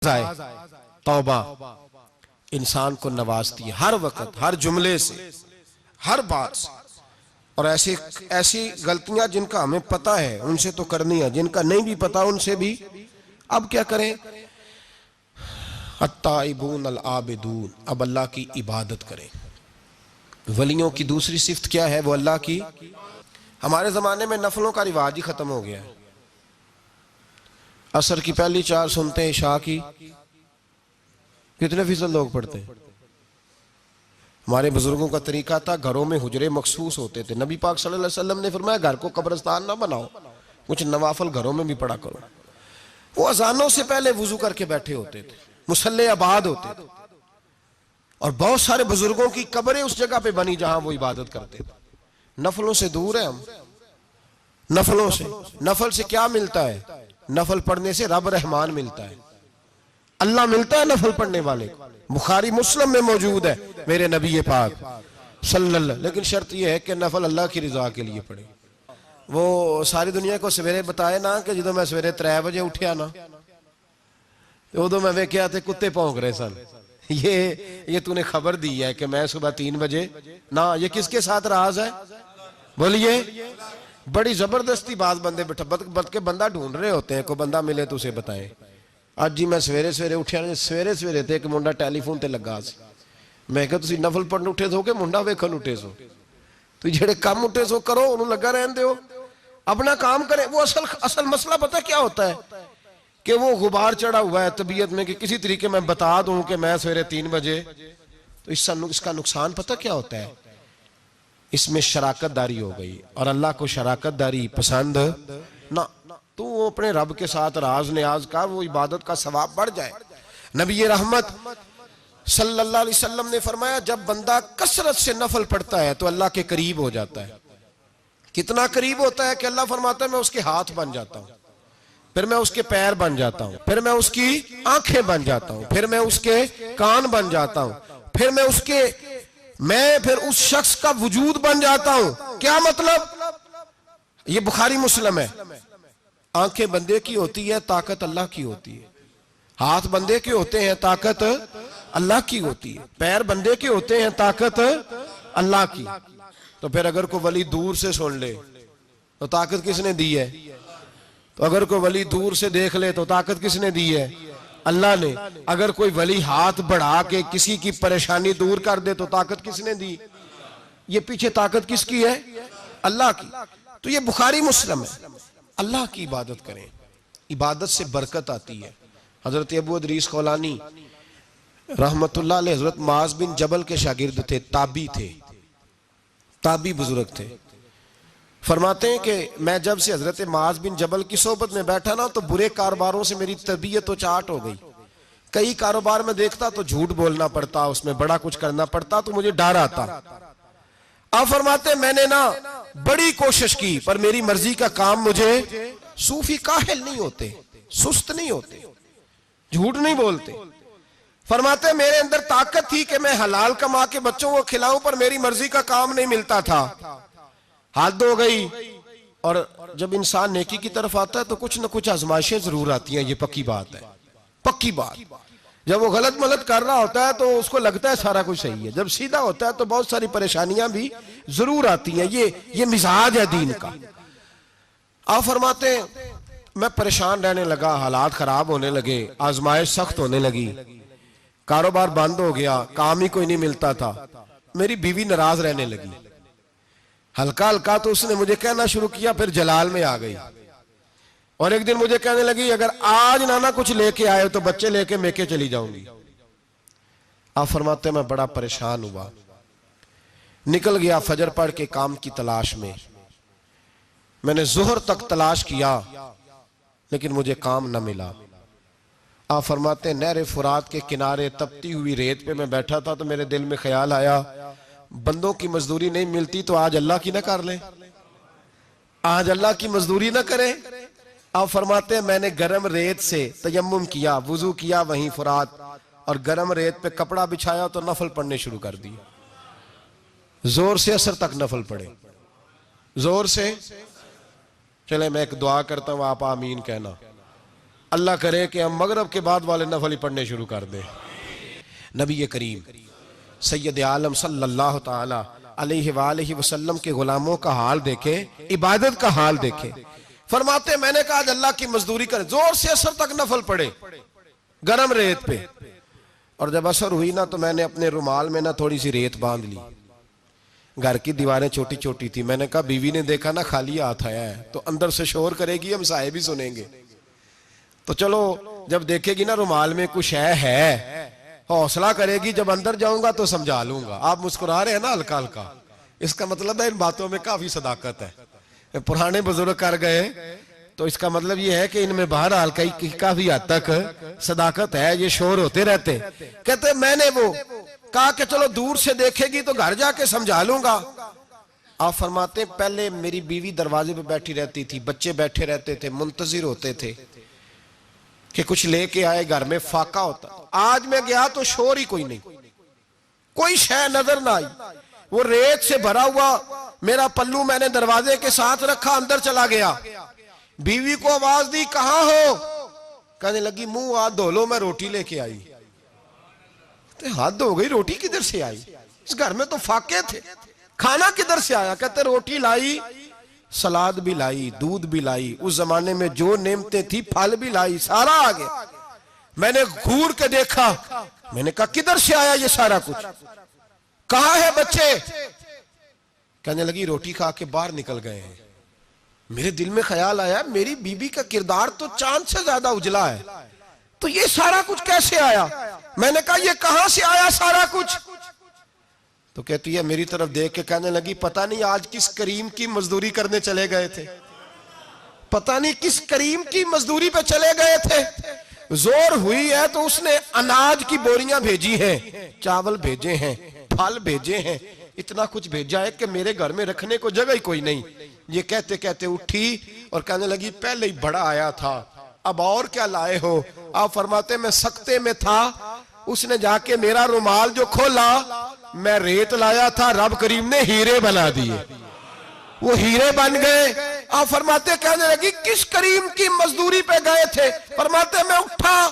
आए तौबा इंसान को नवाजती है हर वक्त, हर जुमले से, हर बात से। और ऐसी ऐसी गलतियां जिनका हमें पता है उनसे तो करनी है, जिनका नहीं भी पता उनसे भी अब क्या करें। अत्ताइबून अल आबिदून, अब अल्लाह की इबादत करें। वलियों की दूसरी सिफ्त क्या है? वो अल्लाह की, हमारे जमाने में नफलों का रिवाज ही खत्म हो गया है। असर की पहली चार सुनते हैं, इशा की कितने फीसद लोग पढ़ते हैं? हमारे बुजुर्गों का तरीका था, घरों में हुजरे मखसूस होते थे। नबी पाक सल्लल्लाहु अलैहि वसल्लम ने फरमाया घर को कब्रिस्तान ना बनाओ, कुछ नवाफल घरों में भी पढ़ा करो। वो अजानों से पहले वुजू करके बैठे होते थे, मुसल्ले आबाद होते थे, और बहुत सारे बुजुर्गों की कब्रें उस जगह पे बनी जहां वो इबादत करते थे। नफलों से दूर है हम, नफलों से। नफल से क्या मिलता है? नफल पढ़ने से रब रहमान मिलता है, अल्लाह मिलता है नफल पढ़ने वाले को। बुखारी मुस्लिम में मौजूद है मेरे नबी पाक सल्लल्लाहु। लेकिन शर्त यह है कि नफल अल्लाह की रिजा के लिए पढ़े। वो सारी दुनिया को सवेरे बताए ना कि जो मैं सवेरे 3 बजे उठा ना तो उदो मैं वेख्या थे कुत्ते भौंक रहे सन। ये तूने खबर दी है कि मैं सुबह 3 बजे ना। ये किसके साथ राज है? बोलिए। बड़ी जबरदस्ती बात बंदे बद के बंदा ढूंढ रहे होते हैं, कोई बंदा मिले तो उसे बताए। ਅੱਜ जी मैं सवेरे सवेरे उठिया, सवेरे सवेरे ते एक मुंडा टैलीफोन ते लगा सी। मैं कहा तुसीं नफल पढ़न उठे सो कि मुंडा वेखण उठे सो? तुसीं जेड़े काम उठे सो करो, उन्होंने लगा रहन दो, अपना काम करे। वो असल मसला पता क्या होता है कि वो गुबार चढ़ा हुआ है तबीयत में कि किसी तरीके मैं बता दूं कि मैं सवेरे 3 बजे। तो इसका नुकसान पता क्या होता है? इसमें शराकत दारी हो गई, और अल्लाह को शराकत दारी पसंद ना। तू वो अपने रब के साथ राज न्याज का, वो इबादत का सवाब बढ़ जाए। नबी रहमत सल्लल्लाहु अलैहि वसल्लम ने फरमाया जब बंदा कसरत से नफल पढ़ता है तो अल्लाह के करीब हो जाता है। कितना करीब होता है कि अल्लाह फरमाता है मैं उसके हाथ बन जाता हूं, फिर मैं उसके पैर बन जाता हूं, फिर मैं उसकी आंखें बन जाता हूं, फिर मैं उसके कान बन जाता हूं, फिर उस शख्स का वजूद बन जाता हूं। क्या मतलब? ये बुखारी मुस्लिम है। आंखें बंदे की होती है, ताकत अल्लाह की होती है। हाथ बंदे के होते हैं, ताकत अल्लाह की होती है। पैर बंदे के होते हैं, ताकत अल्लाह की। तो फिर अगर कोई वली दूर से सुन ले तो ताकत किसने दी है? तो अगर कोई वली दूर से देख ले तो ताकत किसने दी है? अल्लाह ने। अगर कोई वली हाथ बढ़ा के किसी की परेशानी दूर कर दे तो ताकत किसने दी? ये पीछे ताकत किसकी है? अल्लाह की। तो ये बुखारी मुस्लिम है। अल्लाह की इबादत करें, इबादत से बरकत आती है। हजरत अबू इदरीस खौलानी रहमतुल्लाह अलैह हजरत माज बिन जबल के शागिर्द थे, ताबी थे, ताबी बुजुर्ग थे। फरमाते हैं कि मैं जब से हजरत माज बिन जबल की सोबत में बैठा ना तो बुरे कारोबारों से मेरी तबीयत तो चाट हो गई। कई कारोबार में देखता तो झूठ बोलना पड़ता, उसमें बड़ा कुछ करना पड़ता, तो मुझे डर आता। आप फरमाते मैंने ना बड़ी कोशिश की पर मेरी मर्जी का काम मुझे। सूफी काहिल नहीं होते, सुस्त नहीं होते, झूठ नहीं बोलते। फरमाते मेरे अंदर ताकत थी कि मैं हलाल कमा के बच्चों को खिलाऊं, पर मेरी मर्जी का काम नहीं मिलता था, हद हो गई। और जब इंसान नेकी की तरफ आता है तो कुछ न कुछ आजमाइशें जरूर आती हैं, ये पक्की बात है, पक्की बात। जब वो गलत मलत कर रहा होता है तो उसको लगता है सारा कुछ सही है, जब सीधा होता है तो बहुत सारी परेशानियां भी जरूर आती हैं। ये मिजाज है दीन का। आप फरमाते मैं परेशान रहने लगा, हालात खराब होने लगे, आजमाइश सख्त होने लगी, कारोबार बंद हो गया, काम ही कोई नहीं मिलता था। मेरी बीवी नाराज रहने लगी, हल्का हल्का तो उसने मुझे कहना शुरू किया, फिर जलाल में आ गई। और एक दिन मुझे कहने लगी अगर आज नाना कुछ लेके आए तो बच्चे लेके मेके चली जाऊंगी। आप फरमाते मैं बड़ा परेशान हुआ, निकल गया फजर पढ़ के काम की तलाश में। मैंने जोहर तक तलाश किया लेकिन मुझे काम न मिला। आप फरमाते नहर फुरात के किनारे तपती हुई रेत पे मैं बैठा था तो मेरे दिल में ख्याल आया बंदों की मजदूरी नहीं मिलती तो आज अल्लाह की ना कर ले, आज अल्लाह की मजदूरी ना करें। आप फरमाते हैं मैंने गर्म रेत से तयम्मुम किया, वुजू किया वहीं फुरात, और गर्म रेत पे कपड़ा बिछाया तो नफल पढ़ने शुरू कर दिए। जोर से असर तक नफल पढ़े, जोर से। चले मैं एक दुआ करता हूं, आप आमीन कहना। अल्लाह करे कि हम मगरब के बाद वाले नफल ही पढ़ने शुरू कर दें। नबी करीम सैयद आलम सल्लल्लाहु ताला अलैहि वसल्लम के गुलामों का हाल देखे, इबादत का हाल देखे। फरमाते मैंने कहा आज अल्लाह की मजदूरी करे, जोर से असर तक नफल पड़े गरम रेत पे, और जब असर हुई ना तो मैंने अपने रुमाल में ना थोड़ी सी रेत बांध ली। घर की दीवारें छोटी छोटी थी। मैंने कहा बीवी ने देखा ना खाली हाथ आया है तो अंदर से शोर करेगी, हम साए भी सुनेंगे, तो चलो जब देखेगी ना रुमाल में कुछ है हौसला करेगी, जब अंदर जाऊंगा तो समझा लूंगा। आप मुस्कुरा रहे हैं ना हल्का हल्का, इसका मतलब है इन बातों में काफी सदाकत है। पुराने बुजुर्ग कर गए तो इसका मतलब ये है कि इनमें बहरहाल काफी हद तक सदाकत है, ये शोर होते रहते। कहते मैंने वो कहा कि चलो दूर से देखेगी तो घर जाके समझा लूंगा। आप फरमाते पहले मेरी बीवी दरवाजे पे बैठी रहती थी, बच्चे बैठे रहते थे, मुंतजिर होते थे कि कुछ लेके आए, घर में फाका होता। आज मैं गया तो शोर ही कोई नहीं, कोई शय नजर ना आई। वो रेत से भरा हुआ मेरा पल्लू मैंने दरवाजे के साथ रखा, अंदर चला गया। बीवी को आवाज दी कहां हो, कहने लगी मुंह हाथ धो लो, मैं रोटी लेके आई। तो हाथ धो गई, रोटी किधर से आई? इस घर में तो फाके थे, खाना किधर से आया? कहते रोटी लाई, सलाद भी लाई, दूध भी लाई, उस जमाने में जो नेमतें थी फल भी लाई, सारा आ गया। मैंने घूर के देखा, मैंने कहा किधर से आया ये सारा कुछ, कहां है बच्चे? कहने लगी रोटी खा के बाहर निकल गए हैं। मेरे दिल में ख्याल आया मेरी बीबी का किरदार तो चांद से ज्यादा उजला है, तो ये सारा कुछ कैसे आया? मैंने कहा ये कहां से आया सारा कुछ? तो कहती है मेरी तरफ देख के कहने लगी पता नहीं आज किस करीम की मजदूरी करने चले गए थे, पता नहीं किस करीम की मजदूरी पे चले गए थे। जोर हुई है तो उसने अनाज की बोरियां भेजी हैं, चावल भेजे हैं, फल भेजे हैं, इतना कुछ भेजा है कि मेरे घर में रखने को जगह ही कोई नहीं। ये कहते कहते उठी और कहने लगी पहले ही बड़ा आया था, अब और क्या लाए हो? आप फरमाते मैं सख्ते में था, उसने जाके मेरा रुमाल जो खोला, मैं रेत लाया था, रब करीम ने हीरे बना दिए, वो हीरे बन गए। आप फरमाते कहने लगी किस करीम की मजदूरी पे गए थे? फरमाते मैं उठा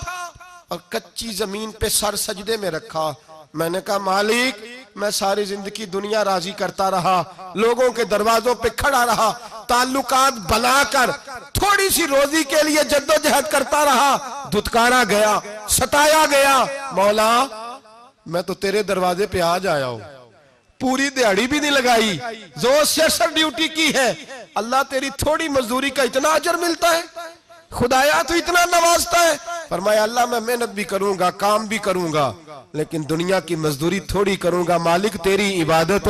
और कच्ची जमीन पे सर सजदे में रखा। मैंने कहा मालिक मैं सारी जिंदगी दुनिया राजी करता रहा, लोगों के दरवाजों पे खड़ा रहा, ताल्लुकात बनाकर थोड़ी सी रोजी के लिए जद्दोजहद करता रहा, धुतकारा गया, सताया गया। मौला मैं तो तेरे दरवाजे पे आज आया हूं, पूरी दिहाड़ी भी नहीं लगाई, जोर से सर ड्यूटी की है, अल्लाह तेरी थोड़ी मजदूरी का इतना अजर मिलता है, खुदाया तो इतना नवाजता है। फरमाया अल्लाह मैं मेहनत भी करूंगा, काम भी करूंगा, लेकिन दुनिया की मजदूरी थोड़ी करूंगा, मालिक तेरी इबादत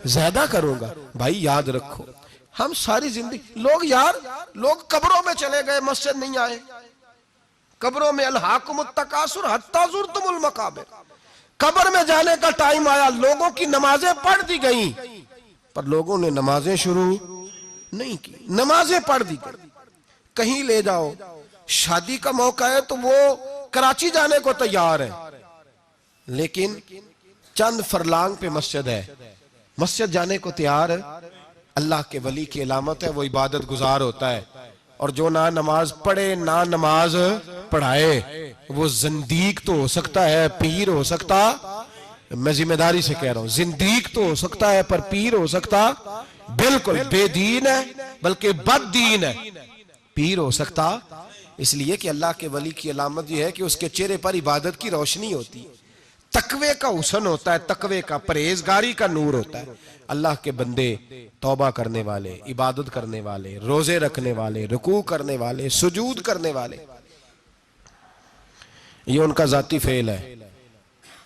ज्यादा करूंगा। भाई याद रखो हम सारी जिंदगी लोग कब्रों में चले गए, मस्जिद नहीं आए, कब्रों में अल्हाकुमुत तकासुर हत्ता ज़ुरतुमुल मकाबिर, कब्र में जाने का टाइम आया, लोगों की नमाजें पढ़ दी गई पर लोगों ने नमाजें शुरू नहीं की, नमाजें पढ़ दी गई। कहीं ले जाओ, शादी का मौका है तो वो कराची जाने को तैयार है, लेकिन चंद फरलांग पे मस्जिद है, मस्जिद जाने को तैयार है। अल्लाह के वली की अलामत है, वो इबादत गुजार होता है। और जो ना नमाज पढ़े ना नमाज पढ़ाए वो जिंदीक तो हो सकता है, पीर हो सकता, मैं जिम्मेदारी से कह रहा हूं, जिंदीक तो हो सकता है पर पीर हो सकता बिल्कुल बेदीन है, बल्कि बददीन है, पीर हो सकता। इसलिए कि अल्लाह के वली की अलामत यह है कि उसके चेहरे पर इबादत की रोशनी होती है, तकवे का हुस्न होता है, तकवे का, परहेजगारी का नूर होता है। अल्लाह के बंदे तौबा करने वाले, इबादत करने वाले, रोजे रखने वाले, रुकू करने वाले, सुजूद करने वाले, ये उनका जाती फेल है।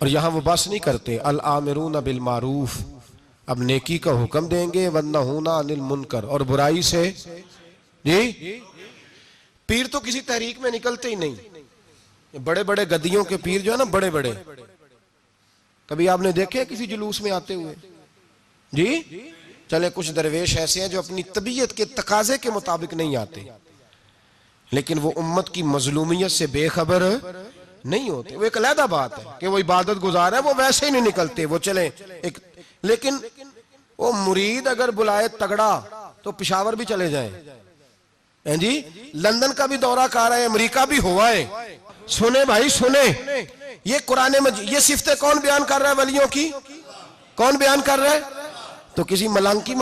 और यहां वो बस नहीं करते, अल आमिरून बिल मारूफ, अब नेकी का हुक्म देंगे, वन्नहूना अनिल मुनकर, और बुराई से। जी पीर तो किसी तहरीक में निकलते ही नहीं, बड़े बड़े गद्दियों के पीर जो है ना, बड़े बड़े, कभी आपने देखे किसी जुलूस में आते हुए? जी चले कुछ दरवेश ऐसे हैं जो अपनी तबीयत के तकाजे के मुताबिक नहीं आते, लेकिन वो उम्मत की मजलूमियत से बेखबर नहीं होते। वो एक अलग बात है कि वो इबादत गुजार है, वो वैसे ही नहीं निकलते, वो चले एक, लेकिन वो मुरीद अगर बुलाए तगड़ा तो पिशावर भी चले जाएं, हैं जी, लंदन का भी दौरा कर रहे हैं, अमेरिका भी हुआ है। सुने भाई सुने, ये कुरान में ये सिफतें कौन बयान कर रहा है वलियों की? कौन बयान कर रहा है? तो किसी मलांकी